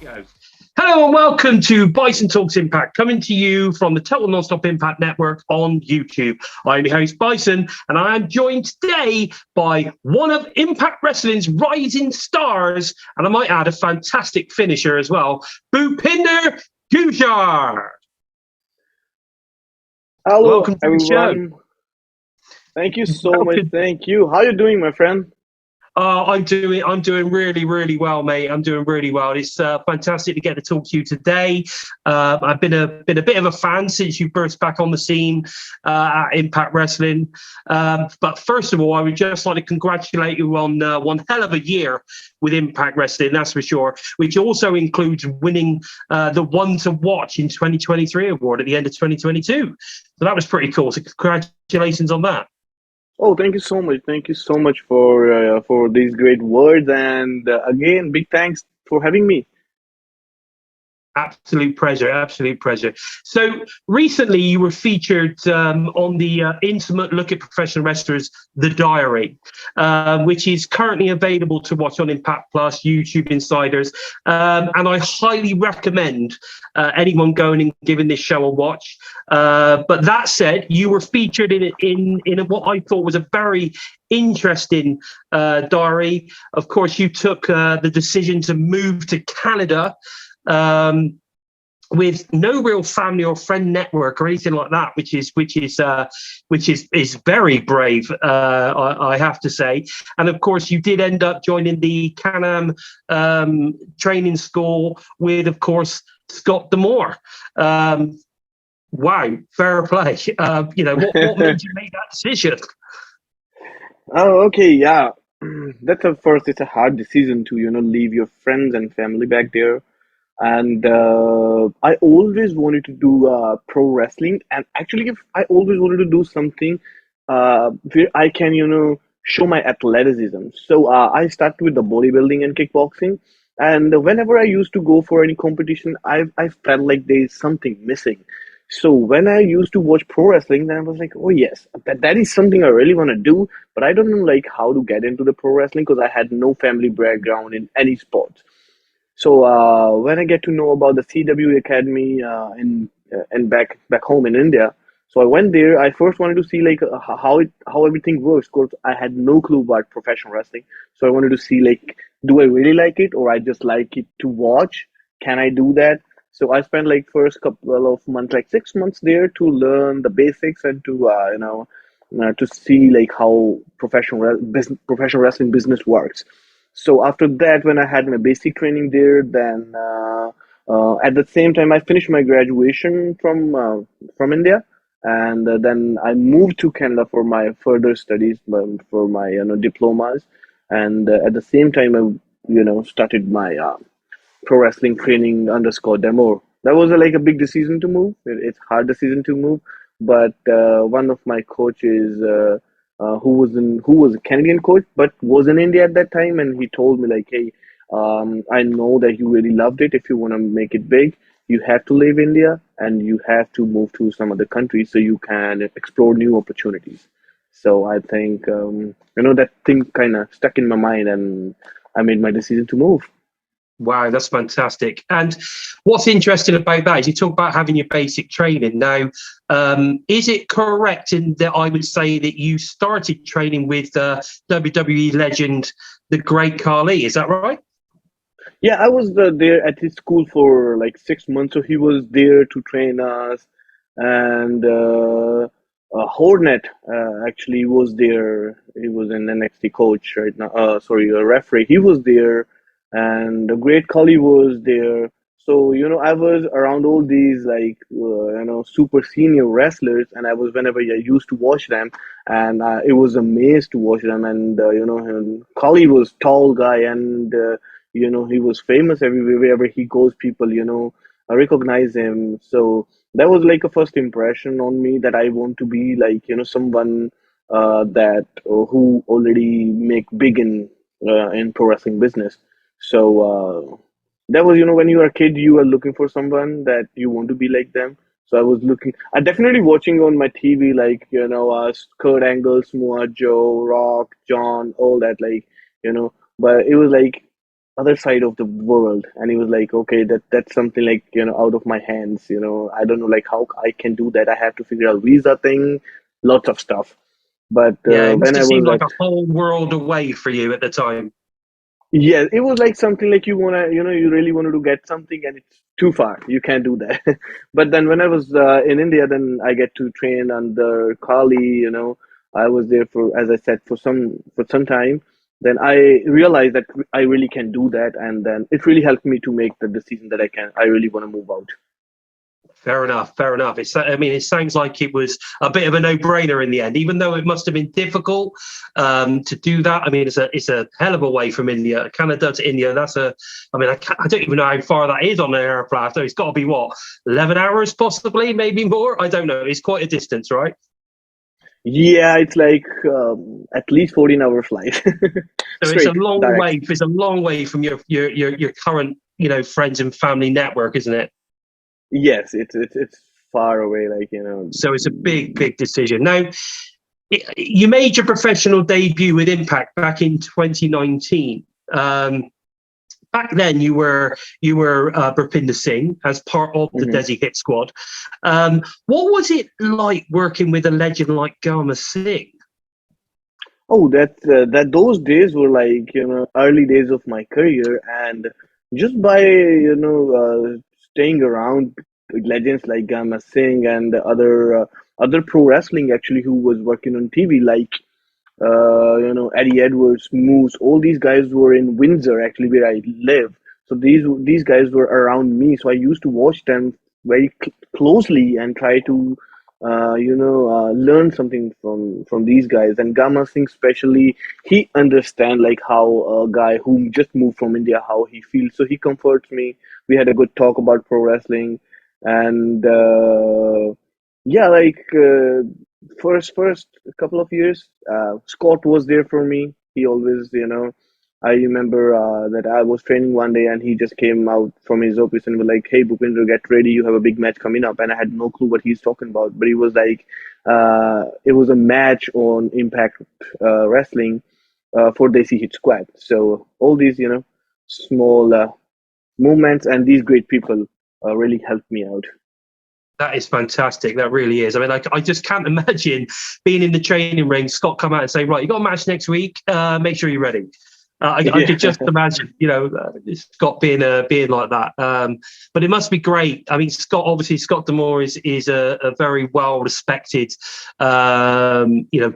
Go. Hello and welcome to Bison Talks Impact, coming to you from the Total Nonstop Impact Network on YouTube. I'm your host, Bison, and I am joined today by one of Impact Wrestling's rising stars, and I might add a fantastic finisher as well, Bhupinder Gujjar. Hello, Welcome to everyone. the show. Thank you so much. Thank you. How are you doing, my friend? I'm doing really, really well, mate. I'm doing really well. It's fantastic to get to talk to you today. I've been a bit of a fan since you burst back on the scene at Impact Wrestling. But first of all, I would just like to congratulate you on one hell of a year with Impact Wrestling, that's for sure, which also includes winning the One to Watch in 2023 award at the end of 2022. So that was pretty cool. So congratulations on that. Oh, thank you so much. Thank you so much for these great words, and again, big thanks for having me. Absolute pleasure, absolute pleasure. So recently you were featured on the intimate look at professional wrestlers, The Diary, which is currently available to watch on Impact Plus, YouTube Insiders. And I highly recommend anyone going and giving this show a watch. But that said, you were featured in what I thought was a very interesting diary. Of course, you took the decision to move to Canada with no real family or friend network or anything like that, which is very brave, I have to say. And of course, you did end up joining the Can-Am training school with, of course, Scott D'Amore. Wow, fair play. What made you make that decision? Oh, okay, yeah. It's a hard decision to, leave your friends and family back there. And I always wanted to do pro wrestling, and actually, if I always wanted to do something where I can, show my athleticism. So I started with the bodybuilding and kickboxing, and whenever I used to go for any competition, I felt like there is something missing. So when I used to watch pro wrestling, then I was like, oh yes, that is something I really want to do, but I don't know like how to get into the pro wrestling because I had no family background in any sports. So when I get to know about the CW Academy in back home in India, so I went there. I first wanted to see like how everything works because I had no clue about professional wrestling. So I wanted to see like, do I really like it or I just like it to watch? Can I do that? So I spent like first couple of months, like 6 months there to learn the basics and to to see like how professional wrestling business works. So after that, when I had my basic training there, then at the same time I finished my graduation from India, and then I moved to Canada for my further studies, for my diplomas, and at the same time I started my pro wrestling training underscore demo. That was like a big decision to move. It's hard decision to move, but one of my coaches, who was a Canadian coach but was in India at that time, and he told me like, hey, I know that you really loved it. If you want to make it big, you have to leave India and you have to move to some other country so you can explore new opportunities. So I think that thing kind of stuck in my mind, and I made my decision to move. Wow, that's fantastic. And what's interesting about that is you talk about having your basic training. Now, is it correct in that I would say that you started training with WWE legend, the Great Khali? Is that right? Yeah, I was there at his school for like 6 months, so he was there to train us, and Hornet actually was there. He was an NXT coach right now. Sorry, a referee. He was there, and the Great Khali was there. So I was around all these like super senior wrestlers, and I was whenever I used to watch them, and it was amazed to watch them. And Khali was tall guy, and he was famous everywhere. Wherever he goes, people recognize him. So that was like a first impression on me that I want to be like someone that who already make big in pro wrestling business. So that was when you are a kid, you are looking for someone that you want to be like them. So I definitely watching on my TV, like, Kurt Angle, Samoa Joe, Rock, John, all that, like, but it was like, other side of the world, and he was like, okay, that's something like, out of my hands. I don't know like how I can do that. I have to figure out visa thing, lots of stuff. But Yeah, it must when I have was seemed like at a whole world away for you at the time. Yeah, it was like something like you really wanted to get something and it's too far. You can't do that. But then when I was in India, then I get to train under Kali. I was there for, as I said, for some time. Then I realized that I really can do that, and then it really helped me to make the decision that I really want to move out. Fair enough. Fair enough. I mean, it sounds like it was a bit of a no-brainer in the end, even though it must have been difficult to do that. I mean, it's a hell of a way from India, Canada to India. I mean, I don't even know how far that is on an airplane. So it's got to be what, 11 hours, possibly, maybe more. I don't know. It's quite a distance, right? Yeah, it's like at least 14-hour flight So it's a straight, long direct. way. It's a long way from your current, friends and family network, isn't it? Yes, it's far away. So it's a big, big decision. Now, you made your professional debut with Impact back in 2019. Back then, you were Bhupinder Singh as part of the Mhm. Desi Hit Squad. What was it like working with a legend like Garma Singh? Oh, that those days were like, early days of my career, and just by, staying around legends like Gama Singh and other pro wrestling actually who was working on TV, like Eddie Edwards, Moose, all these guys were in Windsor, actually, where I live. So these guys were around me. So I used to watch them very closely and try to, learn something from these guys. And Gama Singh, especially, he understand like how a guy who just moved from India, how he feels. So he comforts me. We had a good talk about pro wrestling, and yeah, like. First couple of years, Scott was there for me. He always, I remember that I was training one day and he just came out from his office and was like, "Hey, Bhupinder, get ready. You have a big match coming up." And I had no clue what he's talking about, but he was like, it was a match on Impact Wrestling for Desi Hit Squad. So all these, small movements and these great people really helped me out. That is fantastic. That really is. I mean, I just can't imagine being in the training ring, Scott come out and say, right, you got a match next week. Make sure you're ready. I Yeah. could just imagine, Scott being like that. But it must be great. I mean, Scott Demore is a very well respected,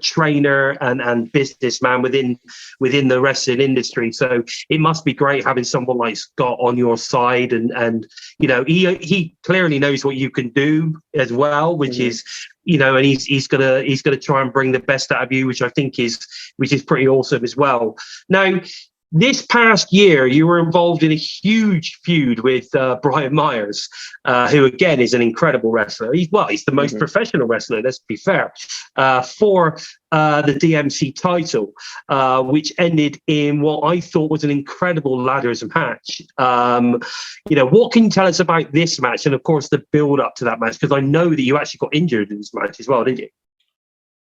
trainer and businessman within the wrestling industry. So it must be great having someone like Scott on your side, and he clearly knows what you can do as well, which Mhm. is and he's gonna try and bring the best out of you, which is pretty awesome as well. Now, this past year, you were involved in a huge feud with Brian Myers, who again is an incredible wrestler. He's the most Mhm. professional wrestler. Let's be fair. For the DMC title, which ended in what I thought was an incredible ladders match. What can you tell us about this match, and of course the build up to that match? Because I know that you actually got injured in this match as well, didn't you?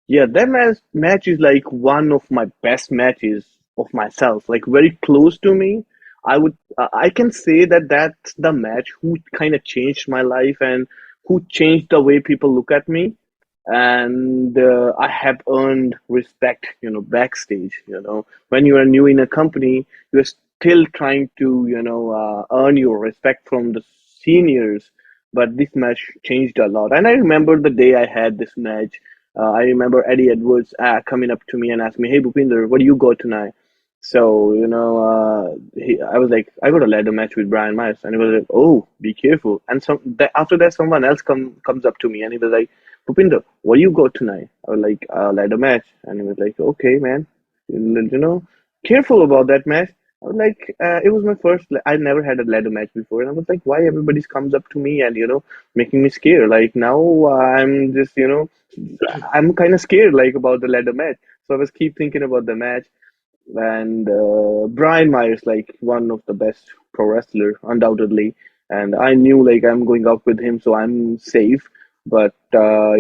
Yeah, that match is like one of my best matches of myself. Like very close to me. I can say that that's the match who kind of changed my life and who changed the way people look at me. And I have earned respect, backstage. When you are new in a company, you're still trying to, earn your respect from the seniors. But this match changed a lot. And I remember the day I had this match. I remember Eddie Edwards coming up to me and asking me, "Hey, Bhupinder, what do you got tonight?" So, I was like, "I got a ladder match with Brian Myers," and he was like, "Oh, be careful." And after that, someone else comes up to me and he was like, "Bhupinder, what do you got tonight?" I was like, "Ladder match," and he was like, "Okay, man, you know, careful about that match." I was like, it was my first. I never had a ladder match before, and I was like, why everybody comes up to me and making me scared? Like now, I'm just I'm kind of scared like about the ladder match. So I was keep thinking about the match, and Brian Myers, like one of the best pro wrestler, undoubtedly. And I knew like I'm going up with him, so I'm safe. But I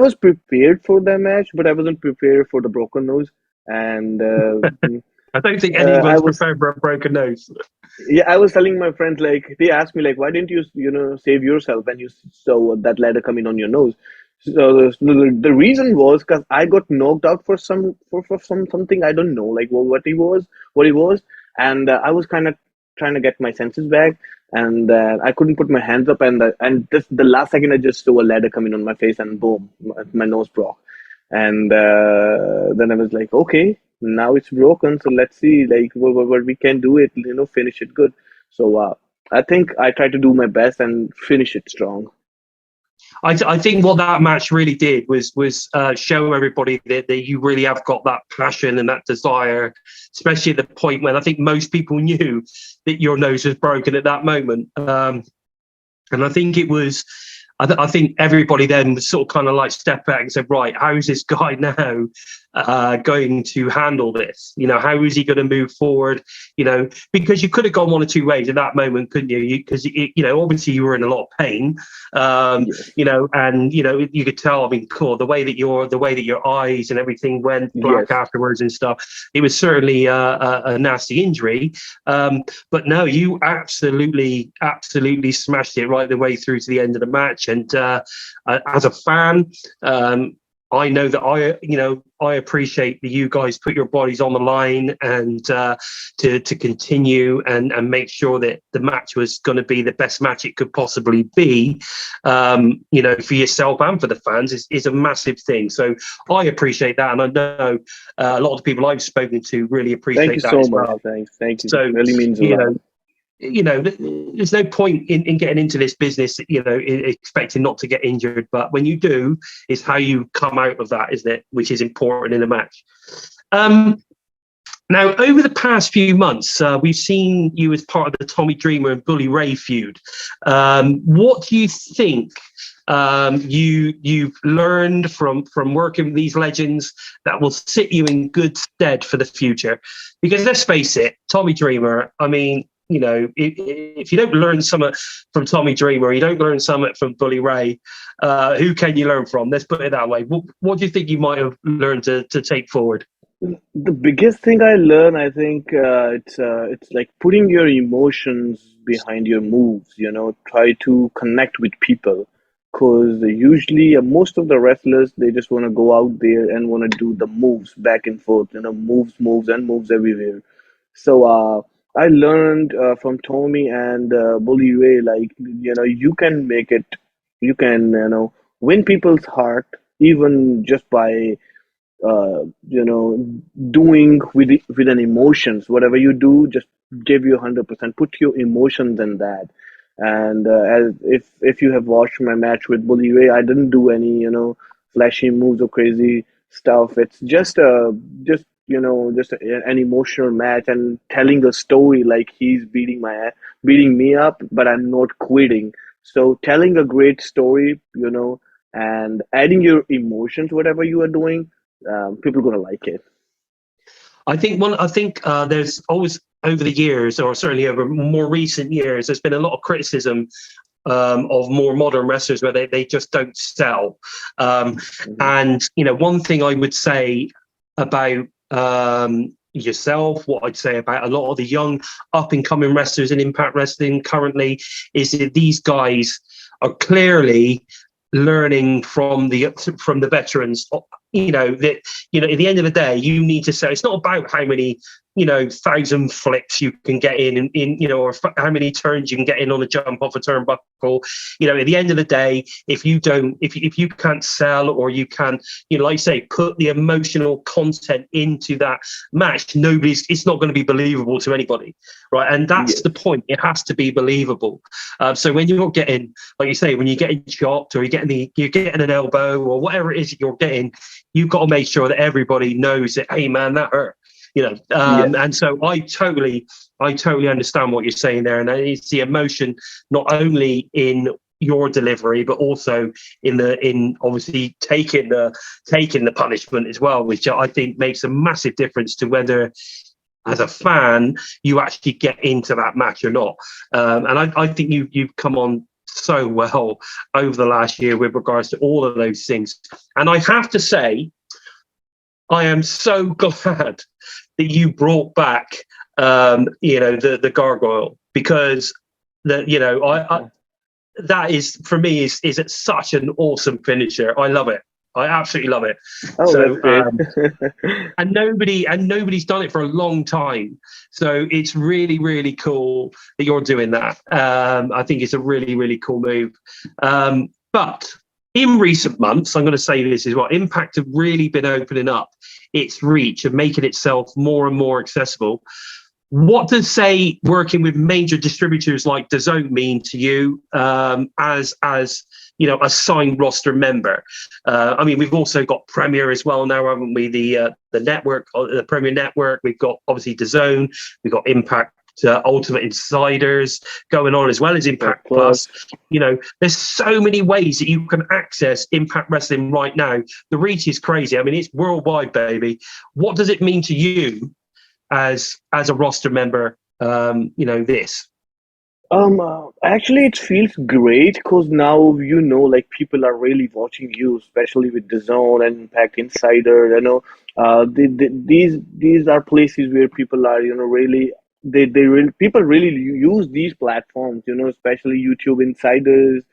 was prepared for that match, but I wasn't prepared for the broken nose. And I don't think I anyone's was prepared for a broken nose. Yeah, I was telling my friends, like, they asked me, like, why didn't you, save yourself when you saw that ladder coming on your nose? So the reason was because I got knocked out for something I don't know, like what it was, and I was kind of trying to get my senses back, and I couldn't put my hands up, and just the last second I just saw a ladder coming on my face, and boom, my nose broke. And then I was like, okay, now it's broken, so let's see, like, what we can do it, finish it good. So I think I tried to do my best and finish it strong. I think what that match really did was show everybody that you really have got that passion and that desire, especially at the point when I think most people knew that your nose was broken at that moment. And I think it was, I think everybody then was sort of kind of like step back and said, right, how is this guy now going to handle this? How is he going to move forward? Because you could have gone one or two ways at that moment, couldn't you? Because obviously you were in a lot of pain, Yes, and you could tell. I mean, cool, the way that your eyes and everything went black yes, afterwards and stuff. It was certainly a nasty injury, but no, you absolutely smashed it right the way through to the end of the match. And as a fan, I know that I appreciate that you guys put your bodies on the line and to continue and make sure that the match was going to be the best match it could possibly be. For yourself and for the fans is a massive thing. So I appreciate that, and I know a lot of the people I've spoken to really thank you appreciate that so as much, well. thank you, So really means a you lot. know there's no point in getting into this business, expecting not to get injured. But when you do, it's how you come out of that, isn't it? Which is important in a match. Now, over the past few months, we've seen you as part of the Tommy Dreamer and Bully Ray feud. What do you think you've learned from working with these legends that will sit you in good stead for the future? Because let's face it, Tommy Dreamer, I mean, if you don't learn something from Tommy Dreamer, you don't learn something from Bully Ray, who can you learn from? Let's put it that way. What do you think you might have learned to take forward? The biggest thing I learned, I think, it's like putting your emotions behind your moves. Try to connect with people, because usually most of the wrestlers, they just want to go out there and want to do the moves back and forth. Moves and moves everywhere. So I learned from Tommy and Bully Ray, like, you can make it, you can win people's heart even just by uh, you know, doing with an emotions. Whatever you do, just give you 100%. Put your emotions in that. And as if you have watched my match with Bully Ray, I didn't do any flashy moves or crazy stuff. It's just an emotional match and telling a story, like he's beating me up, but I'm not quitting. So telling a great story, and adding your emotions, whatever you are doing, people are gonna like it. I think there's always over the years, or certainly over more recent years, there's been a lot of criticism of more modern wrestlers where they just don't sell. Hmm. And one thing I would say about yourself, what I'd say about a lot of the young up and coming wrestlers in Impact Wrestling currently, is that these guys are clearly learning from the veterans. That at the end of the day, you need to say it's not about how many 1,000 flips you can get or how many turns you can get in on a jump off a turnbuckle. At the end of the day, if you can't sell, or you can't, like I say, put the emotional content into that match, it's not going to be believable to anybody, right? And that's Yes, the point. It has to be believable. So when you're getting, like you say, when you're getting chopped, or you're getting an elbow, or whatever it is that you're getting, you've got to make sure that everybody knows that, hey man, that hurt. yes, And so I totally understand what you're saying there, and it's the emotion not only in your delivery, but also in obviously taking the punishment as well, which I think makes a massive difference to whether, as a fan, you actually get into that match or not. And I think you've come on so well over the last year with regards to all of those things. And I have to say, I am so glad that you brought back, the gargoyle, because I that is, for me, is such an awesome finisher. I love it. I absolutely love it. Oh, that's So great. and nobody's done it for a long time. So it's really, really cool that you're doing that. I think it's a really, really cool move. But in recent months, I'm going to say this as well, Impact have really been opening up its reach and making itself more and more accessible. What does, say, working with major distributors like DAZN mean to you, as a signed roster member? I mean, we've also got Premier as well now, haven't we? The network, the Premier Network. We've got obviously DAZN. We've got Impact Ultimate Insiders going on, as well as Impact Plus. There's so many ways that you can access Impact Wrestling right now. The reach is crazy. I mean, it's worldwide, baby. What does it mean to you as a roster member, this? Actually, it feels great because now like people are really watching you, especially with the Zone and Impact Insider. These are places where people are, really they really people really use these platforms. Especially YouTube Insiders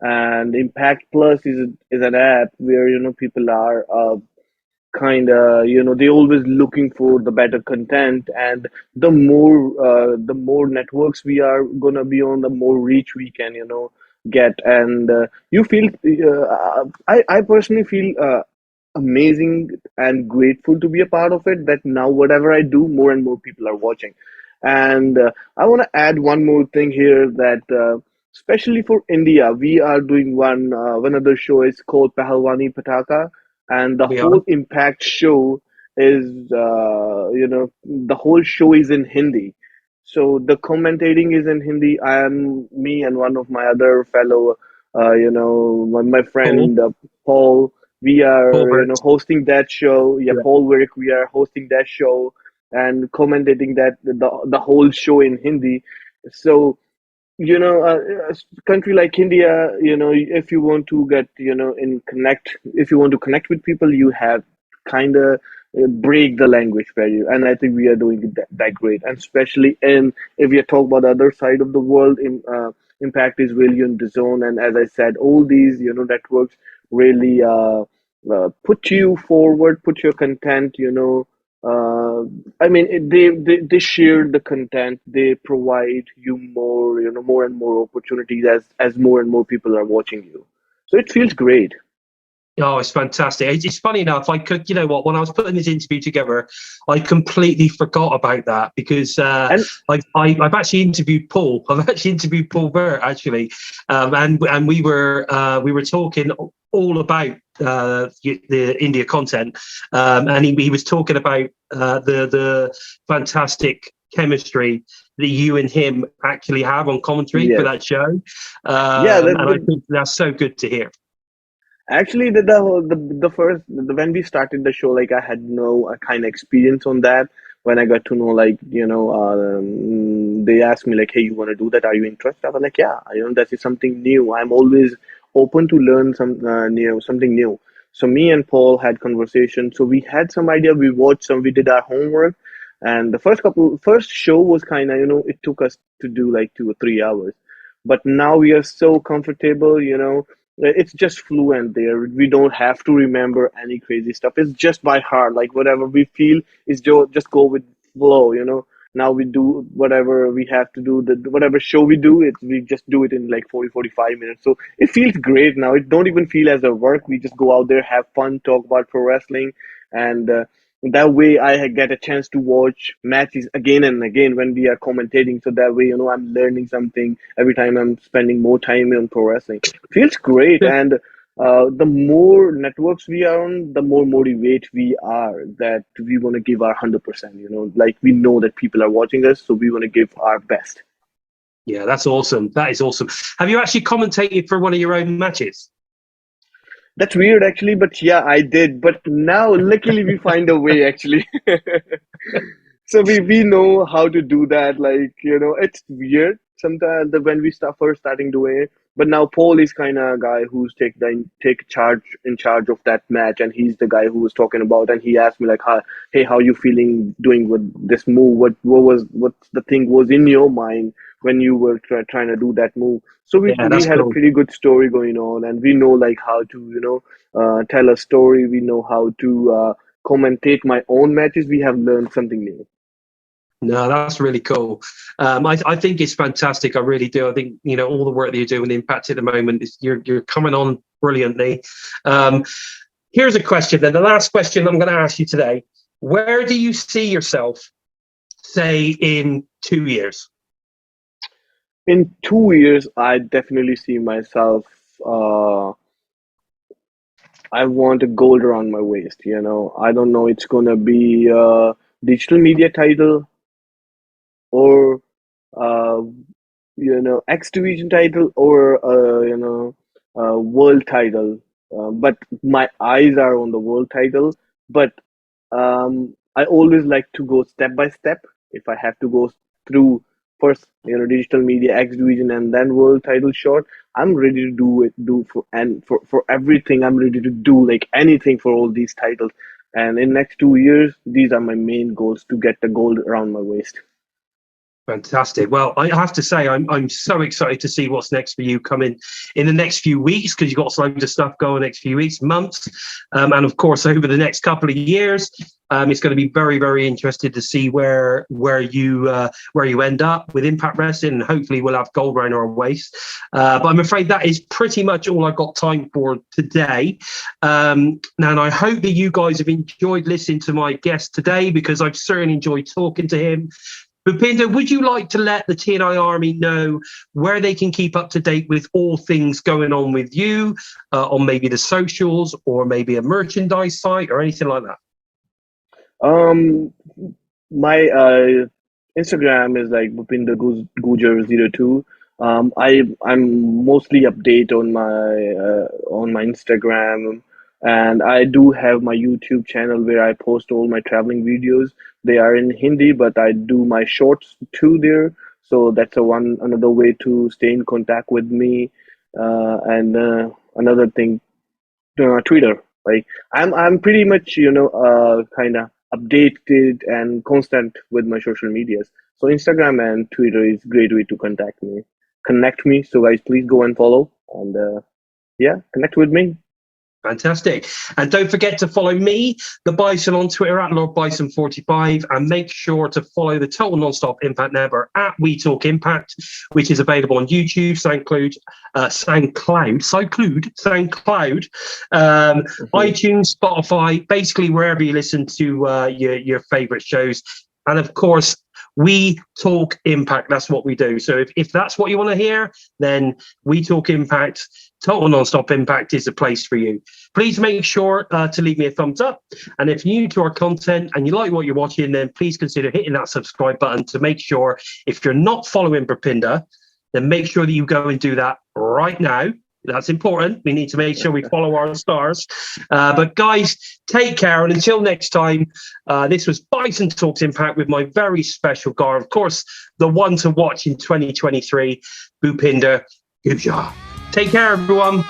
and Impact Plus is an app where people are kind of they always looking for the better content, and the more networks we are gonna be on, the more reach we can get. And you feel I personally feel amazing and grateful to be a part of it, that now whatever I do, more and more people are watching. And I want to add one more thing here, that especially for India, we are doing one other show is called Pahalwani Pataka, and the We are. whole Impact show is the whole show is in Hindi. So the commentating is in Hindi. I am me and one of my other fellow, my Paul. friend Paul. We Paul are Burt. hosting that show. Yeah, Yeah. Paul Wick. We are hosting that show and commentating that the whole show in Hindi. So a country like India, if you want to get, if you want to connect with people, you have kind of break the language barrier. And I think we are doing that great. And especially if we are talking about the other side of the world, Impact is really on the zone. And as I said, all these, networks really put you forward, put your content, I mean, they share the content. They provide you more, more and more opportunities as more and more people are watching you. So it feels great. Oh, it's fantastic. It's funny enough. I could, you know what? When I was putting this interview together, I completely forgot about that, because And I've actually interviewed Paul. I've actually interviewed Paul Burt, actually, and we were talking all about the India content, and he was talking about the fantastic chemistry that you and him actually have on commentary for yes, that show, yeah, and I think that's so good to hear. actually, the first when we started the show, like I had no kind of experience on that. When I got to know, like they asked me like, "Hey, you want to do that? Are you interested?" I was like, "Yeah, that is something new. I'm always open to learn something new." So me and Paul had conversation. So we had some idea. We watched some. We did our homework, and the first show was kind of it took us to do like 2 or 3 hours, but now we are so comfortable. It's just fluent there. We don't have to remember any crazy stuff. It's just by heart. Like whatever we feel is just go with flow. Now we do whatever we have to do. Whatever show we do, we just do it in like 40-45 minutes. So it feels great now. It don't even feel as a work. We just go out there, have fun, talk about pro wrestling, and that way I get a chance to watch matches again and again when we are commentating. So that way, I'm learning something every time I'm spending more time on pro wrestling. Feels great. And the more networks we are on, the more motivate we are that we want to give our 100%. Like we know that people are watching us, so we want to give our best. Yeah, that's awesome. That is awesome. Have you actually commentated for one of your own matches? That's weird, actually, but yeah, I did. But now, luckily, we find a way, actually. So we know how to do that. Like, it's weird sometimes when we start first starting doing it. But now Paul is kind of a guy who's take charge in charge of that match, and he's the guy who was talking about. And he asked me like, "Hey, how you feeling doing with this move? What the thing was in your mind when you were trying to do that move?" So Yeah, we that's had a cool. pretty good story going on, and we know like how to tell a story. We know how to commentate my own matches. We have learned something new. No, that's really cool. I think it's fantastic. I really do. I think all the work that you're doing, Impact at the moment, is you're coming on brilliantly. Um, Here's a question. Then the last question I'm going to ask you today: where do you see yourself, say, in 2 years? In 2 years, I definitely see myself. Uh, I want a gold around my waist. I don't know. It's gonna be a digital media title or uh, X Division title or world title. But my eyes are on the world title. But I always like to go step by step. If I have to go through first, digital media, X Division, and then world title shot, I'm ready to do it. For everything, I'm ready to do like anything for all these titles. And in next 2 years, these are my main goals to get the gold around my waist. Fantastic. Well, I have to say, I'm so excited to see what's next for you coming in the next few weeks, because you've got loads of stuff going next few weeks, months, and of course over the next couple of years. It's going to be very, very interested to see where you end up with Impact Wrestling, and hopefully we'll have gold around our waist. But I'm afraid that is pretty much all I've got time for today. And I hope that you guys have enjoyed listening to my guest today, because I've certainly enjoyed talking to him. Bhupinder, would you like to let the TNI Army know where they can keep up to date with all things going on with you, on maybe the socials or maybe a merchandise site or anything like that? Um, my Instagram is like Bhupinder Gujjar 02. I'm mostly update on my Instagram, and I do have my YouTube channel where I post all my traveling videos. They are in Hindi, but I do my shorts too there. So that's another way to stay in contact with me. And another thing, Twitter. Like I'm pretty much kind of updated and constant with my social medias. So Instagram and Twitter is great way to connect me. So guys, please go and follow and yeah, connect with me. Fantastic. And don't forget to follow me, the Bison, on Twitter at LordBison45, and make sure to follow the Total Nonstop Impact Network at We Talk Impact, which is available on YouTube, SoundCloud, iTunes, Spotify, basically wherever you listen to your favorite shows. And of course, We Talk Impact. That's what we do. So if that's what you want to hear, then We Talk Impact, Total Nonstop Impact is the place for you. Please make sure to leave me a thumbs up. And if you're new to our content and you like what you're watching, then please consider hitting that subscribe button to make sure, if you're not following Bhupinder, then make sure that you go and do that right now. That's important. We need to make sure we follow our stars. But guys, take care. And until next time, this was Bison Talks Impact with my very special guy, of course, the one to watch in 2023, Bhupinder Gujjar. Take care, everyone.